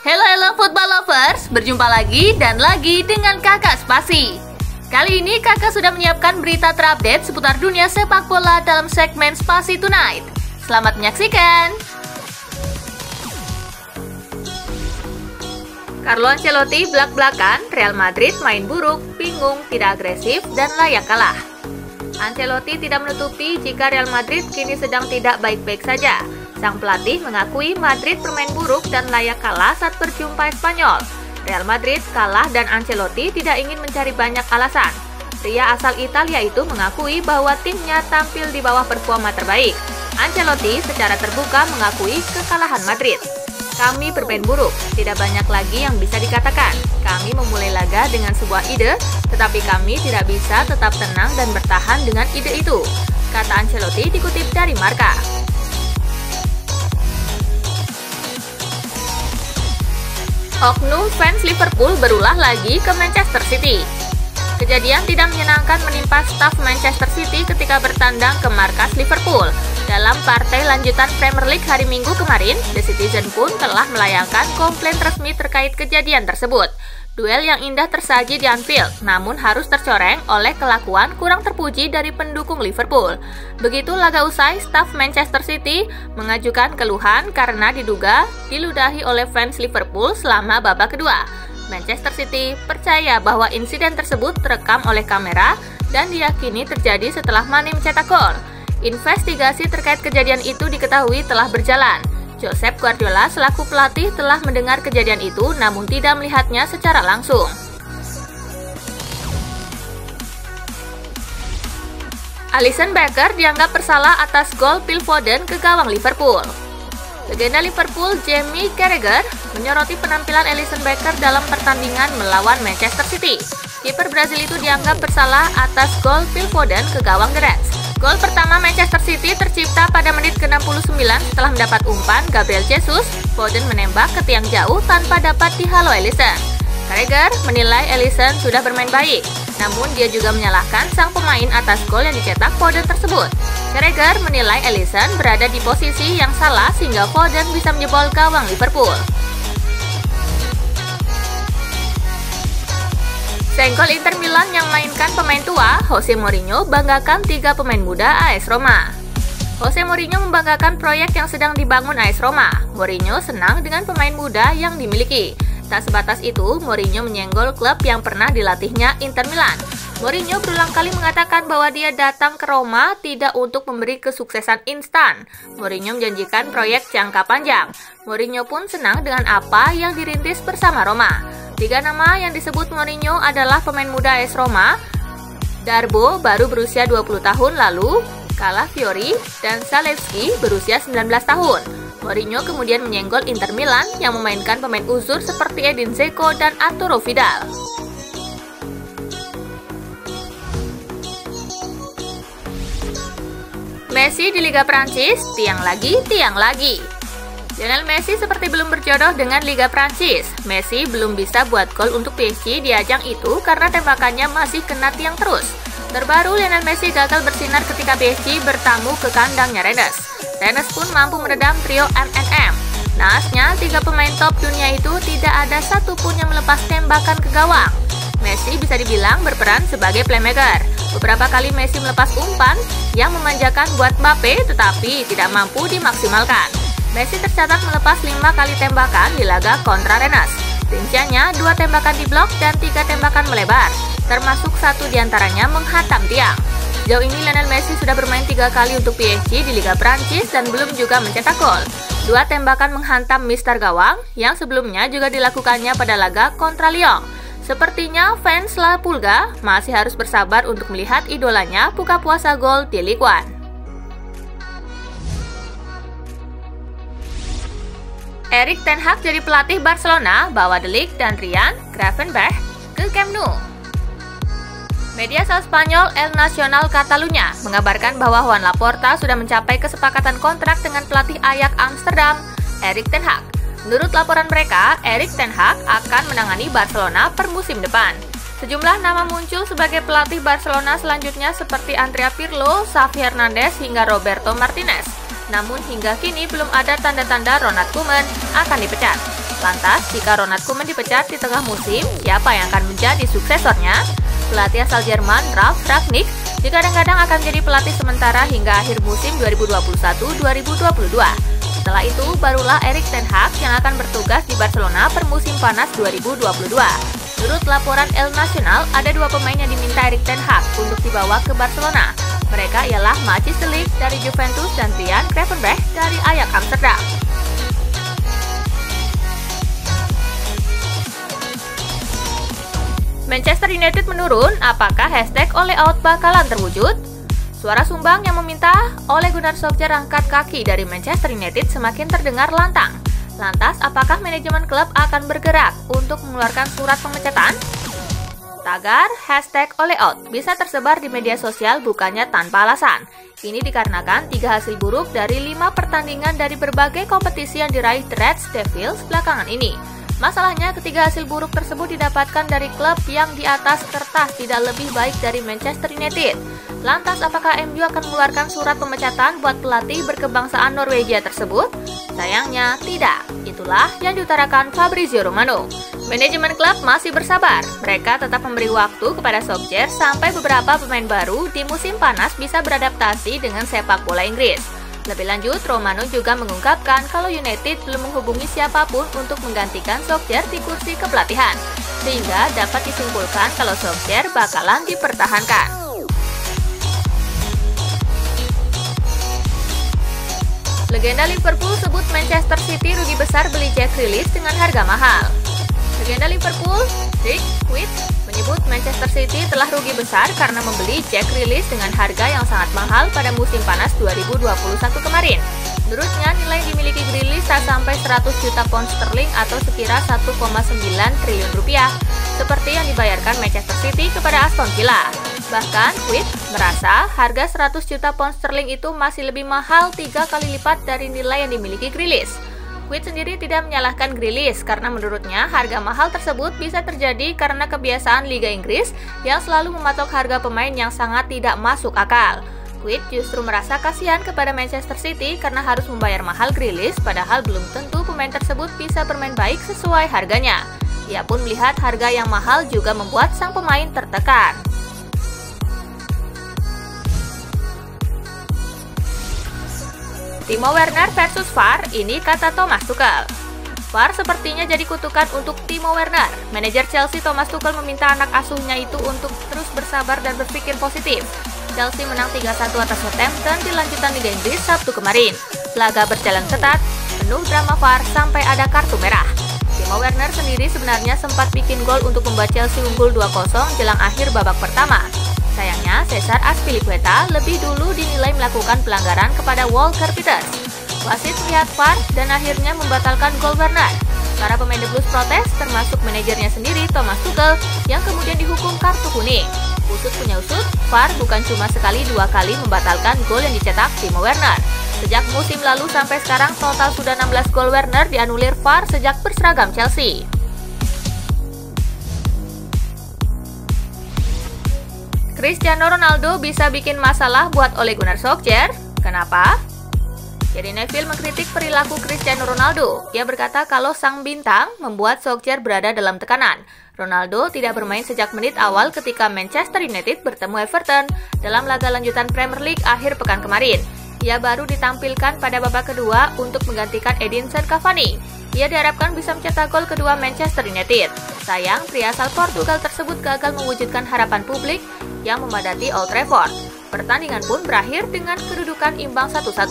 Halo football lovers, berjumpa lagi dan lagi dengan Kakak Spasi. Kali ini Kakak sudah menyiapkan berita terupdate seputar dunia sepak bola dalam segmen Spasi Tonight. Selamat menyaksikan. Carlo Ancelotti belak-belakan, Real Madrid main buruk, bingung, tidak agresif, dan layak kalah. Ancelotti tidak menutupi jika Real Madrid kini sedang tidak baik-baik saja. Sang pelatih mengakui Madrid bermain buruk dan layak kalah saat berjumpa Spanyol. Real Madrid kalah dan Ancelotti tidak ingin mencari banyak alasan. Pria asal Italia itu mengakui bahwa timnya tampil di bawah performa terbaik. Ancelotti secara terbuka mengakui kekalahan Madrid. Kami bermain buruk, tidak banyak lagi yang bisa dikatakan. Kami memulai laga dengan sebuah ide, tetapi kami tidak bisa tetap tenang dan bertahan dengan ide itu, kata Ancelotti dikutip dari Marca. Oknum fans Liverpool berulah lagi ke Manchester City. Kejadian tidak menyenangkan menimpa staf Manchester City ketika bertandang ke markas Liverpool. Dalam partai lanjutan Premier League hari Minggu kemarin, The Citizen pun telah melayangkan komplain resmi terkait kejadian tersebut. Duel yang indah tersaji di Anfield, namun harus tercoreng oleh kelakuan kurang terpuji dari pendukung Liverpool. Begitu laga usai, staf Manchester City mengajukan keluhan karena diduga diludahi oleh fans Liverpool selama babak kedua. Manchester City percaya bahwa insiden tersebut terekam oleh kamera dan diyakini terjadi setelah Mane mencetak gol. Investigasi terkait kejadian itu diketahui telah berjalan. Josep Guardiola selaku pelatih telah mendengar kejadian itu namun tidak melihatnya secara langsung. Alisson Becker dianggap bersalah atas gol Phil Foden ke gawang Liverpool. Legenda Liverpool Jamie Carragher menyoroti penampilan Alisson Becker dalam pertandingan melawan Manchester City. Kiper Brazil itu dianggap bersalah atas gol Phil Foden ke gawang The Reds. Gol pertama Manchester City tercipta pada menit ke-69 setelah mendapat umpan Gabriel Jesus. Foden menembak ke tiang jauh tanpa dapat dihalau Alisson. Carragher menilai Alisson sudah bermain baik, namun dia juga menyalahkan sang pemain atas gol yang dicetak Foden tersebut. Carragher menilai Alisson berada di posisi yang salah sehingga Foden bisa menjebol gawang Liverpool. Senggol Inter Milan yang mainkan pemain tua, Jose Mourinho banggakan 3 pemain muda AS Roma. Jose Mourinho membanggakan proyek yang sedang dibangun AS Roma. Mourinho senang dengan pemain muda yang dimiliki. Tak sebatas itu, Mourinho menyenggol klub yang pernah dilatihnya, Inter Milan. Mourinho berulang kali mengatakan bahwa dia datang ke Roma tidak untuk memberi kesuksesan instan. Mourinho menjanjikan proyek jangka panjang. Mourinho pun senang dengan apa yang dirintis bersama Roma. 3 nama yang disebut Mourinho adalah pemain muda AS Roma, Darboe baru berusia 20 tahun lalu, Calafiori, dan Zalewski berusia 19 tahun. Mourinho kemudian menyenggol Inter Milan yang memainkan pemain uzur seperti Edin Dzeko dan Arturo Vidal. Messi di Liga Prancis, tiang lagi. Lionel Messi seperti belum berjodoh dengan Liga Prancis. Messi belum bisa buat gol untuk PSG di ajang itu karena tembakannya masih kena tiang terus. Terbaru, Lionel Messi gagal bersinar ketika PSG bertamu ke kandangnya Rennes. Rennes pun mampu meredam trio MNM. Naasnya, 3 pemain top dunia itu tidak ada satupun yang melepas tembakan ke gawang. Messi bisa dibilang berperan sebagai playmaker. Beberapa kali Messi melepas umpan yang memanjakan buat Mbappe tetapi tidak mampu dimaksimalkan. Messi tercatat melepas 5 kali tembakan di laga kontra Rennes. Rinciannya 2 tembakan di blok dan 3 tembakan melebar, termasuk 1 diantaranya menghantam tiang. Sejauh ini Lionel Messi sudah bermain 3 kali untuk PSG di Liga Prancis dan belum juga mencetak gol. 2 tembakan menghantam mister gawang yang sebelumnya juga dilakukannya pada laga kontra Lyon. Sepertinya fans La Pulga masih harus bersabar untuk melihat idolanya buka puasa gol di Ligue 1. Erik ten Hag jadi pelatih Barcelona, bawa De Ligt dan Ryan Gravenberch ke Camp Nou. Media asal Spanyol El Nacional Catalunya mengabarkan bahwa Juan Laporta sudah mencapai kesepakatan kontrak dengan pelatih Ajax Amsterdam, Erik ten Hag. Menurut laporan mereka, Erik ten Hag akan menangani Barcelona per musim depan. Sejumlah nama muncul sebagai pelatih Barcelona selanjutnya seperti Andrea Pirlo, Xavi Hernandez hingga Roberto Martinez. Namun hingga kini belum ada tanda-tanda Ronald Koeman akan dipecat. Lantas, jika Ronald Koeman dipecat di tengah musim, siapa yang akan menjadi suksesornya? Pelatih asal Jerman, Ralf Rangnick, kadang-kadang akan menjadi pelatih sementara hingga akhir musim 2021-2022. Setelah itu, barulah Erik ten Hag yang akan bertugas di Barcelona per musim panas 2022. Menurut laporan El Nacional, ada 2 pemain yang diminta Erik ten Hag untuk dibawa ke Barcelona. Mereka ialah Matthijs de Ligt dari Juventus dan Ryan Gravenberch dari Ajax Amsterdam. Manchester United menurun, apakah hashtag Ole Out bakalan terwujud? Suara sumbang yang meminta Ole Gunnar Solskjaer angkat kaki dari Manchester United semakin terdengar lantang. Lantas, apakah manajemen klub akan bergerak untuk mengeluarkan surat pemecatan? Tagar hashtag Ole Out bisa tersebar di media sosial bukannya tanpa alasan. Ini dikarenakan 3 hasil buruk dari 5 pertandingan dari berbagai kompetisi yang diraih The Red Devils belakangan ini. Masalahnya, ketiga hasil buruk tersebut didapatkan dari klub yang di atas kertas tidak lebih baik dari Manchester United. Lantas, apakah MU akan mengeluarkan surat pemecatan buat pelatih berkebangsaan Norwegia tersebut? Sayangnya, tidak. Itulah yang diutarakan Fabrizio Romano. Manajemen klub masih bersabar. Mereka tetap memberi waktu kepada Solskjaer sampai beberapa pemain baru di musim panas bisa beradaptasi dengan sepak bola Inggris. Lebih lanjut, Romano juga mengungkapkan kalau United belum menghubungi siapapun untuk menggantikan Solskjaer di kursi kepelatihan, sehingga dapat disimpulkan kalau Solskjaer bakalan dipertahankan. Legenda Liverpool sebut Manchester City rugi besar beli Jack Grealish dengan harga mahal. Legenda Liverpool, Rick White, menyebut Manchester City telah rugi besar karena membeli Jack Grealish dengan harga yang sangat mahal pada musim panas 2021 kemarin. Menurutnya, nilai yang dimiliki Grealish tak sampai 100 juta pound sterling atau sekira 1,9 triliun rupiah, seperti yang dibayarkan Manchester City kepada Aston Villa. Bahkan, White merasa harga 100 juta pound sterling itu masih lebih mahal 3 kali lipat dari nilai yang dimiliki Grealish. White sendiri tidak menyalahkan Grealish karena menurutnya harga mahal tersebut bisa terjadi karena kebiasaan Liga Inggris yang selalu mematok harga pemain yang sangat tidak masuk akal. White justru merasa kasihan kepada Manchester City karena harus membayar mahal Grealish padahal belum tentu pemain tersebut bisa bermain baik sesuai harganya. Ia pun melihat harga yang mahal juga membuat sang pemain tertekan. Timo Werner versus VAR, ini kata Thomas Tuchel. VAR sepertinya jadi kutukan untuk Timo Werner. Manajer Chelsea Thomas Tuchel meminta anak asuhnya itu untuk terus bersabar dan berpikir positif. Chelsea menang 3-1 atas Southampton di lanjutan Liga Inggris Sabtu kemarin. Laga berjalan ketat, penuh drama VAR sampai ada kartu merah. Timo Werner sendiri sebenarnya sempat bikin gol untuk membuat Chelsea unggul 2-0 jelang akhir babak pertama. Sayangnya, Cesar Azpilicueta lebih dulu dinilai melakukan pelanggaran kepada Walker Peters. Wasit melihat VAR dan akhirnya membatalkan gol Werner. Para pemain The Blues protes, termasuk manajernya sendiri Thomas Tuchel yang kemudian dihukum kartu kuning. Usut punya usut, VAR bukan cuma sekali 2 kali membatalkan gol yang dicetak Timo Werner. Sejak musim lalu sampai sekarang total sudah 16 gol Werner dianulir VAR sejak berseragam Chelsea. Cristiano Ronaldo bisa bikin masalah buat Ole Gunnar Solskjaer. Kenapa? Gary Neville mengkritik perilaku Cristiano Ronaldo. Ia berkata kalau sang bintang membuat Solskjaer berada dalam tekanan. Ronaldo tidak bermain sejak menit awal ketika Manchester United bertemu Everton dalam laga lanjutan Premier League akhir pekan kemarin. Ia baru ditampilkan pada babak kedua untuk menggantikan Edinson Cavani. Ia diharapkan bisa mencetak gol kedua Manchester United. Sayang, pria asal Portugal tersebut gagal mewujudkan harapan publik yang memadati Old Trafford. Pertandingan pun berakhir dengan kedudukan imbang 1-1.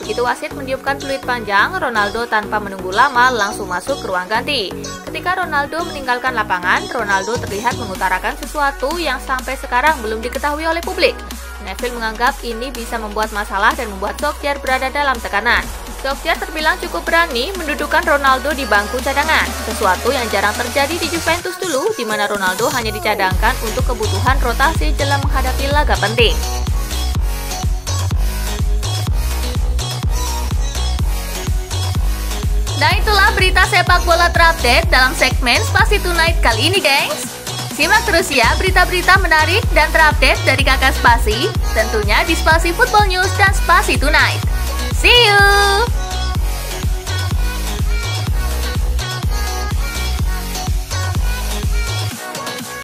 Begitu wasit meniupkan peluit panjang, Ronaldo tanpa menunggu lama langsung masuk ke ruang ganti. Ketika Ronaldo meninggalkan lapangan, Ronaldo terlihat mengutarakan sesuatu yang sampai sekarang belum diketahui oleh publik. Neville menganggap ini bisa membuat masalah dan membuat Solskjaer berada dalam tekanan. Solskjaer terbilang cukup berani mendudukan Ronaldo di bangku cadangan, sesuatu yang jarang terjadi di Juventus dulu, di mana Ronaldo hanya dicadangkan untuk kebutuhan rotasi jelang menghadapi laga penting. Nah, itulah berita sepak bola terupdate dalam segmen Spasi Tonight kali ini, gengs. Simak terus ya berita-berita menarik dan terupdate dari kakak Spasi, tentunya di Spasi Football News dan Spasi Tonight. See you!